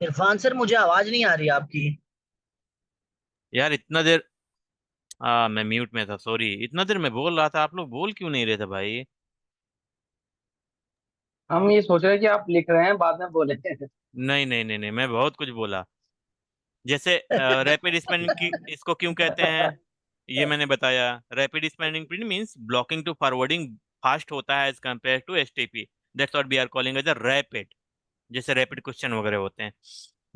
Irfan sir, मुझे आवाज नहीं आ रही आपकी। यार इतना देर। मैं म्यूट में था, सॉरी। इतना देर मैं बोल रहा था, आप लोग बोल क्यों नहीं रहे थे भाई? हम ये सोच रहे हैं कि आप लिख रहे हैं, बाद में बोले। नहीं नहीं नहीं नहीं, मैं बहुत कुछ बोला। जैसे रैपिड स्पेंडिंग की इसको क्यों कहते हैं, ये मैंने बताया। Rapid spending print means blocking to forwarding fast होता है as compare to STP. That's what we are calling as a rapid. जैसे रैपिड क्वेश्चन वगैरह होते हैं।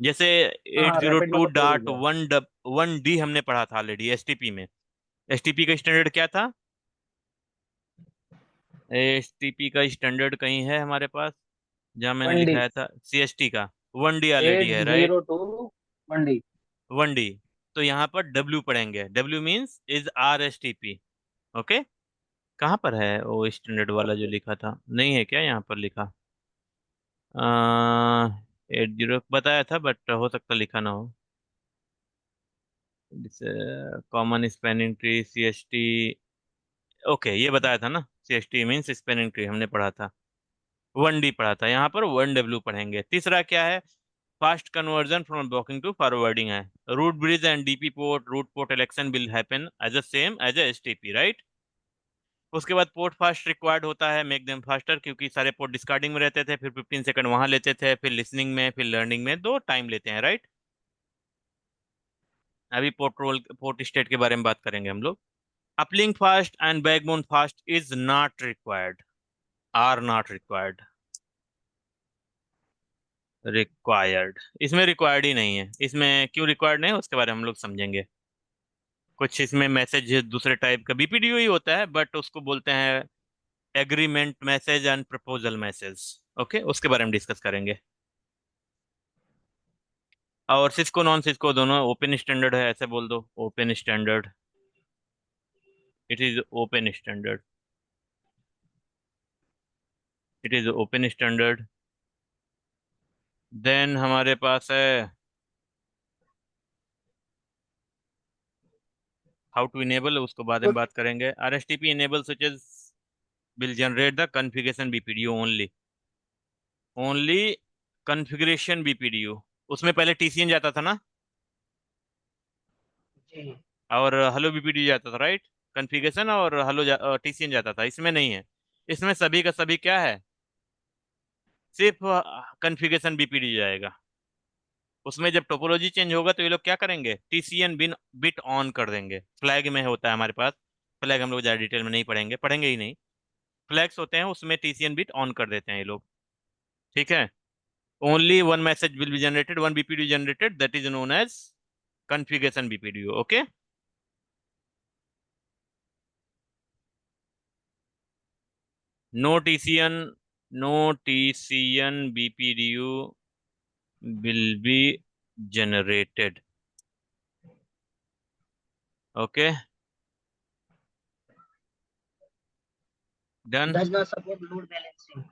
जैसे एट हाँ, जीरो रैपिड टू मतलब तेज डॉट है। वन वन डी हमने पढ़ा था ऑलरेडी एसटीपी में। एसटीपी का स्टैंडर्ड क्या था? एसटीपी का स्टैंडर्ड कहीं है हमारे पास जहाँ मैंने मंडी। लिखाया था सीएसटी का। वन डी ऑलरेडी एट है, राइट? जीरो टू मंडी। One D. तो यहाँ पर डब्ल्यू पढ़ेंगे, W means is R S T P. Okay. कहाँ पर है वो स्टैंडर्ड वाला जो ओके। लिखा था? नहीं है क्या यहाँ पर लिखा? 80 बताया था, बट हो सकता लिखा ना हो। Common spanning tree C S T. Okay, ये बताया था ना। C S T means spanning tree हमने पढ़ा था। वन डी पढ़ा था, यहाँ पर वन डब्ल्यू पढ़ेंगे। तीसरा क्या है? Fast convergence from blocking to forwarding है। Root bridge and DP port root port election will happen as a same as a STP, right? उसके बाद पोर्ट फास्ट रिक्वायर्ड होता है, मेक देम फास्टर, क्योंकि सारे पोर्ट डिस्कार्डिंग में रहते थे, फिर 15 सेकंड वहां लेते थे, फिर लिसनिंग में, फिर लर्निंग में, दो टाइम लेते हैं, राइट? अभी पोर्ट रोल पोर्ट स्टेट के बारे में बात करेंगे हम लोग। Uplink fast and backbone fast is not required. Are not required. Required. इसमें रिक्वायर्ड ही नहीं है। इसमें क्यों रिक्वायर्ड नहीं है उसके बारे में हम लोग समझेंगे। कुछ इसमें मैसेज दूसरे टाइप का बीपीडीओ ही होता है, बट उसको बोलते हैं agreement message and proposal message. Okay, उसके बारे में डिस्कस करेंगे। और सिस्को नॉन सिस्को दोनों ओपन स्टैंडर्ड है, ऐसे बोल दो, open standard. It is open standard. It is open standard. Then हमारे पास है हाउ टू इनेबल, उसको बाद में तो बात करेंगे। R S T P enable such as will generate the configuration BPDU only. Only configuration BPDU. उसमें पहले टीसीएन जाता था ना, जी। और हेलो बीपीडी जाता था, राइट? कॉन्फ़िगरेशन और हेलो टीसीएन जाता था। इसमें नहीं है। इसमें सभी का सभी क्या है, सिर्फ कॉन्फ़िगरेशन बीपीडी जाएगा। उसमें जब टोपोलॉजी चेंज होगा तो ये लोग क्या करेंगे, टीसीएन बिन बिट ऑन कर देंगे। फ्लैग में होता है हमारे पास। फ्लैग हम लोग ज़्यादा डिटेल में नहीं पढ़ेंगे, पढ़ेंगे ही नहीं। फ्लैग्स होते हैं, उसमें टीसीएन बिट ऑन कर देते हैं ये लोग। ठीक है। Only one message will be generated, one BPDU generated, that is known as configuration BPDU. Okay. No TCN, no TCN BPDU will be generated. Okay, done. Does not support load balancing.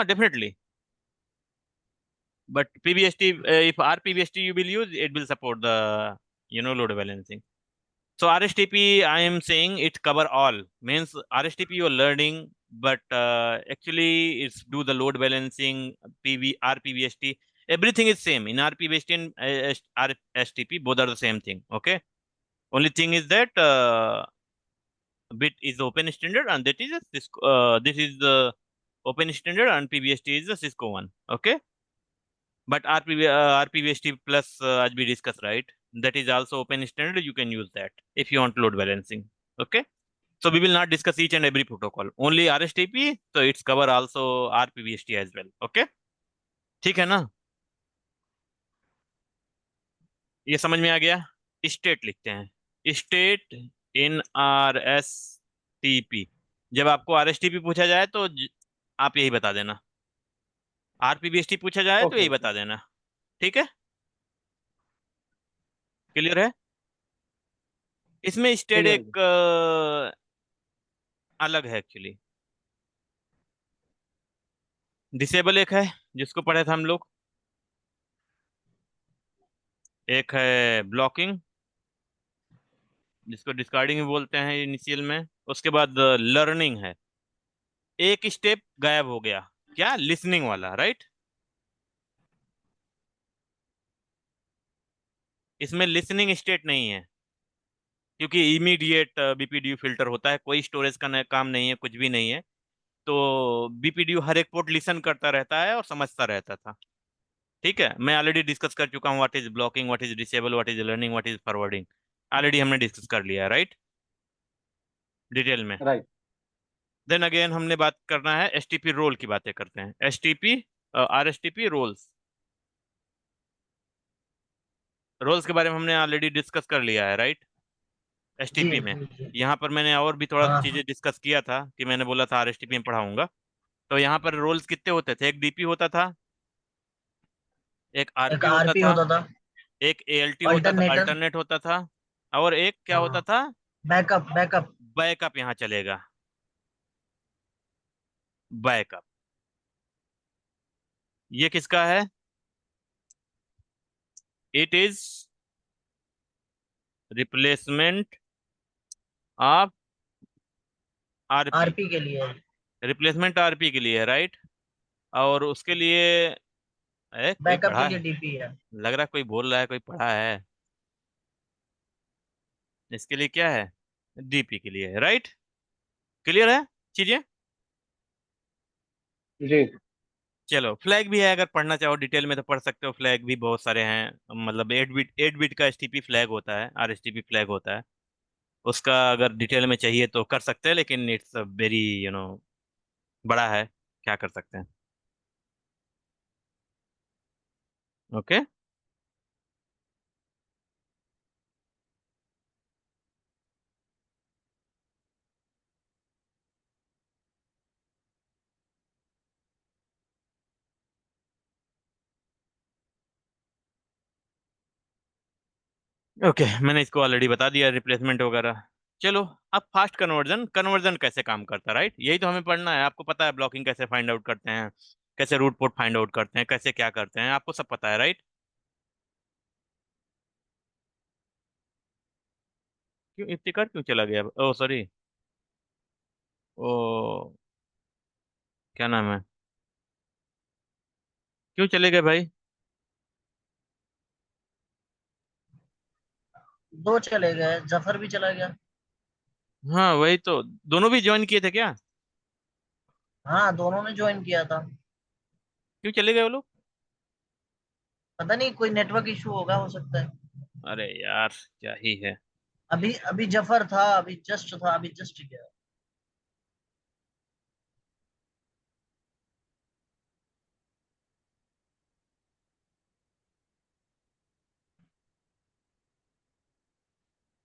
Definitely. But PBST, if RPBST you will use, it will support the load balancing. So RSTP, I am saying it cover all. Means RSTP you are learning, but actually it's do the load balancing. RPBST, everything is same in RPBST and RSTP. Both are the same thing. Okay. Only thing is that bit is open standard, and that is a Cisco, this is the open standard, and PBST is the Cisco one. Okay. But RPBST plus, as we discussed, right, that is also open standard. You can use that if you want load balancing. Okay. So we will not discuss each and every protocol, only RSTP, so it's cover also RPBST as well. Okay. ठीक है ना? ये समझ में आ गया? State लिखते हैं, state in are S T P. जब आपको आर एस टी पी पूछा जाए तो आप यही बता देना। आरपीबीएसटी पूछा जाए तो ओके यही ओके। बता देना। ठीक है। क्लियर है? इसमें स्टेट क्लियर। एक अलग है एक्चुअली। डिसेबल एक है, जिसको पढ़े थे हम लोग। एक है ब्लॉकिंग, जिसको डिस्कार्डिंग भी बोलते हैं इनिशियल में। उसके बाद लर्निंग है। एक स्टेप गायब हो गया, क्या? लिसनिंग वाला, राइट? इसमें लिसनिंग स्टेट नहीं है, क्योंकि इमीडिएट बीपीडीयू फिल्टर होता है, कोई स्टोरेज का काम नहीं है, कुछ भी नहीं है। तो बीपीडीयू हर एक पोर्ट लिसन करता रहता है और समझता रहता था। ठीक है, मैं ऑलरेडी डिस्कस कर चुका हूँ what is blocking, what is disable, what is learning, what is forwarding. Already हमने डिस्कस कर लिया है, राइट, डिटेल में। राइट। देन अगेन हमने बात करना है एसटीपी रोल की, बातें करते हैं। एसटीपी, आरएसटीपी रोल्स, रोल्स के बारे में हमने ऑलरेडी डिस्कस कर लिया है, राइट, जी एसटीपी में। जी जी। यहाँ पर मैंने और भी थोड़ा हाँ चीजें डिस्कस किया था कि मैंने बोला था आरएसटीपी में पढ़ाऊंगा। तो यहाँ पर रोल्स कितने होते थे? एक डीपी होता था, एक एक आरपी होता आरपी था, होता था। एक एएलटी होता था, अल्टरनेटर। अल्टरनेट होता था, और एक क्या होता हाँ। था? Backup backup. बैकअप। यहाँ चलेगा बैकअप। ये किसका है? It is replacement of RP. RP के लिए। रिप्लेसमेंट आरपी के लिए, राइट। और उसके लिए कोई बैकअप के पढ़ा लिए है, डीपी है। लग रहा है कोई बोल रहा है, कोई पढ़ा है। इसके लिए क्या है? डीपी के लिए, राइट। क्लियर है चीजें? जी। चलो, फ्लैग भी है, अगर पढ़ना चाहो डिटेल में तो पढ़ सकते हो। फ्लैग भी बहुत सारे हैं, मतलब 8 बिट का एसटीपी फ्लैग होता है, आरएसटीपी फ्लैग होता है। उसका अगर डिटेल में चाहिए तो कर सकते हैं, लेकिन इट्स वेरी बड़ा है, क्या कर सकते हैं। ओके। ओके, मैंने इसको ऑलरेडी बता दिया, रिप्लेसमेंट वगैरह। चलो, अब फास्ट कन्वर्जन, कन्वर्जन कैसे काम करता है, राइट, यही तो हमें पढ़ना है। आपको पता है ब्लॉकिंग कैसे फाइंड आउट करते हैं, कैसे रूट पोर्ट फाइंड आउट करते हैं, कैसे क्या करते हैं, आपको सब पता है, राइट। क्यों इफ्तिकार क्यों चला गया? ओ सॉरी, ओ क्या नाम है, क्यों चले गए भाई? दो चले गए, जफर भी चला गया। हाँ वही तो, दोनों भी ज्वाइन किए थे क्या? हाँ, दोनों ने ज्वाइन किया था। क्यों चले गए वो लोग? पता नहीं, कोई नेटवर्क इशू होगा, हो सकता है। अरे यार, क्या ही है। अभी अभी जफर था, अभी जस्ट था, अभी जस्ट गया।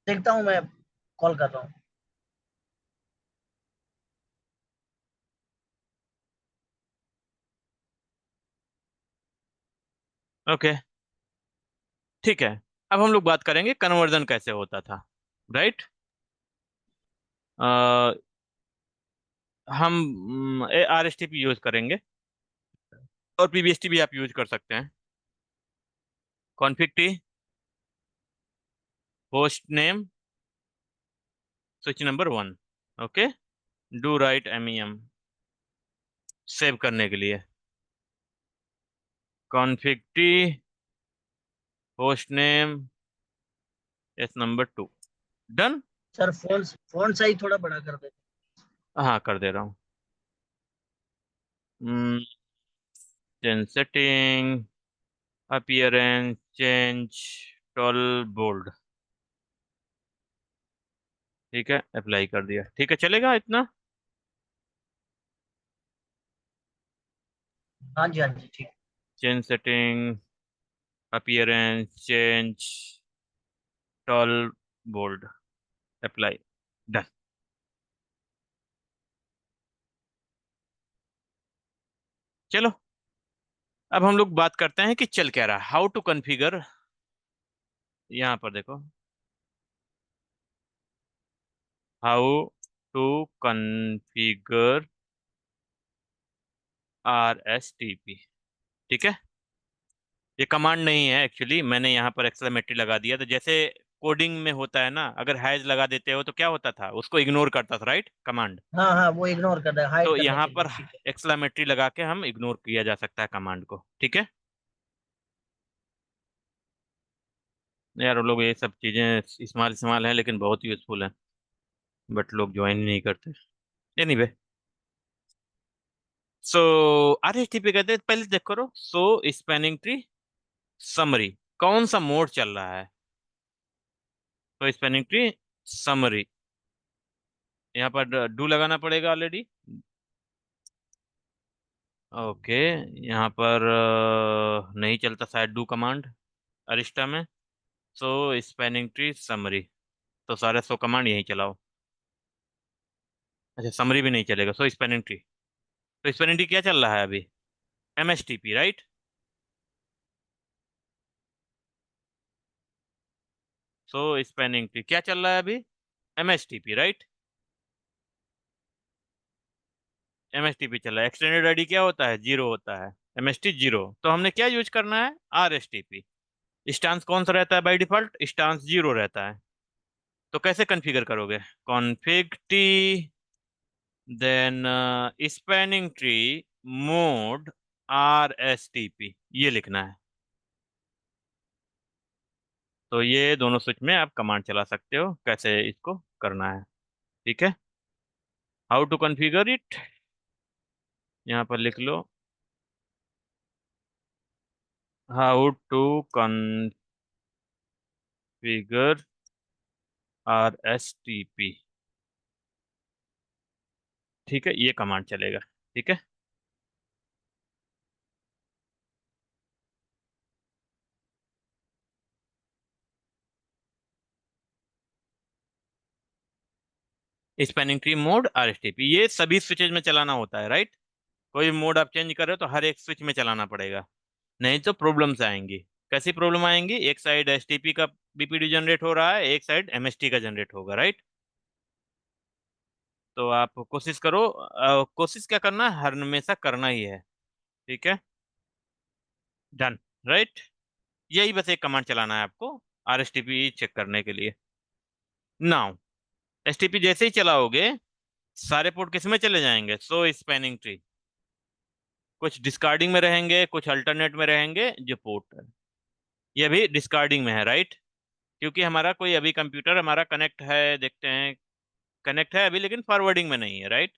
देखता हूँ मैं, कॉल कर रहा हूँ। ओके, ठीक है। अब हम लोग बात करेंगे कन्वर्जन कैसे होता था, राइट। हम आरएसटीपी यूज करेंगे, और पीबीएसटी भी आप यूज कर सकते हैं। Config T, host name, switch number 1। Okay, do write MEM, save करने के लिए। Config T, host name, S number 2। Done. Sir, phone size थोड़ा बड़ा कर दे। हाँ, कर दे रहा हूँ। Setting, appearance change, tall bold. ठीक है, अप्लाई कर दिया, ठीक है, चलेगा इतना। हाँ जी, हाँ जी, ठीक। Change setting, appearance change, tall bold, apply, done. चलो, अब हम लोग बात करते हैं कि चल क्या रहा है, हाउ टू कॉन्फ़िगर। यहाँ पर देखो, हाउ टू कॉन्फ़िगर आरएसटीपी। ठीक है, ये कमांड नहीं है एक्चुअली, मैंने यहाँ पर एक्सक्लेमेटरी लगा दिया। तो जैसे कोडिंग में होता है ना, अगर हैज लगा देते हो तो क्या होता था, उसको इग्नोर करता था, राइट, कमांड। हाँ हाँ, वो इग्नोर कर रहा है, हाइड तो करने यहाँ के लिए, पर ठीक है। एक्सक्लेमेटरी लगा के हम इग्नोर किया जा सकता है कमांड को, ठीक है। यार वो लोग ये सब चीजें इस्तेमाल इस्तेमाल हैं, लेकिन बहुत यूजफुल हैं, बट लोग ज्वाइन नहीं करते। एनीवे, सो आरएसटीपी कहते हैं, पहले चेक करो। सो स्पैनिंग ट्री समरी, कौन सा मोड चल रहा है? तो स्पैनिंग ट्री समरी, यहाँ पर डू लगाना पड़ेगा ऑलरेडी। ओके, यहाँ पर नहीं चलता शायद डू कमांड अरिस्टा में। सो स्पैनिंग ट्री समरी, तो सारे 100 कमांड यहीं चलाओ। अच्छा, समरी भी नहीं चलेगा, सो स्पैनिंग ट्री। तो स्पैनिंग ट्री क्या चल रहा है अभी? एमएसटीपी, राइट? सो स्पैनिंग ट्री क्या चल रहा है अभी? एमएसटीपी, राइट? एमएसटीपी चल रहा है। एक्सटेंडेड आईडी क्या होता है? जीरो होता है। एमएसटी जीरो, तो हमने क्या यूज करना है? आरएसटीपी। स्टांस कौन सा रहता है बाय डिफॉल्ट? स्टांस जीरो रहता है। तो कैसे कॉन्फ़िगर करोगे? Config T, then spanning tree mode RSTP, ये लिखना है। तो ये दोनों स्विच में आप कमांड चला सकते हो, कैसे इसको करना है। ठीक है, हाउ टू कॉन्फ़िगर इट, यहाँ पर लिख लो, हाउ टू कॉन्फ़िगर आरएसटीपी। ठीक है, ये कमांड चलेगा। ठीक है, स्पैनिंग ट्री मोड आरएसटीपी, ये सभी स्विचेज में चलाना होता है, राइट? कोई मोड आप चेंज कर रहे हो तो हर एक स्विच में चलाना पड़ेगा, नहीं तो प्रॉब्लम्स आएंगी। कैसी प्रॉब्लम आएंगी? एक साइड एसटीपी का बीपीडी जनरेट हो रहा है, एक साइड एमएसटी का जनरेट होगा, राइट? तो आप कोशिश करो, कोशिश क्या करना है, हर हमेशा करना ही है। ठीक है, डन, राइट? यही बस एक कमांड चलाना है आपको आरएसटीपी चेक करने के लिए। नाउ एसटीपी जैसे ही चलाओगे, सारे पोर्ट किस में चले जाएंगे? सो स्पैनिंग ट्री, कुछ डिस्कार्डिंग में रहेंगे, कुछ अल्टरनेट में रहेंगे। जो पोर्ट है ये भी डिस्कार्डिंग में है, राइट? क्योंकि हमारा कोई अभी कंप्यूटर हमारा कनेक्ट है, देखते हैं, कनेक्ट है अभी लेकिन फॉरवर्डिंग में नहीं है, राइट?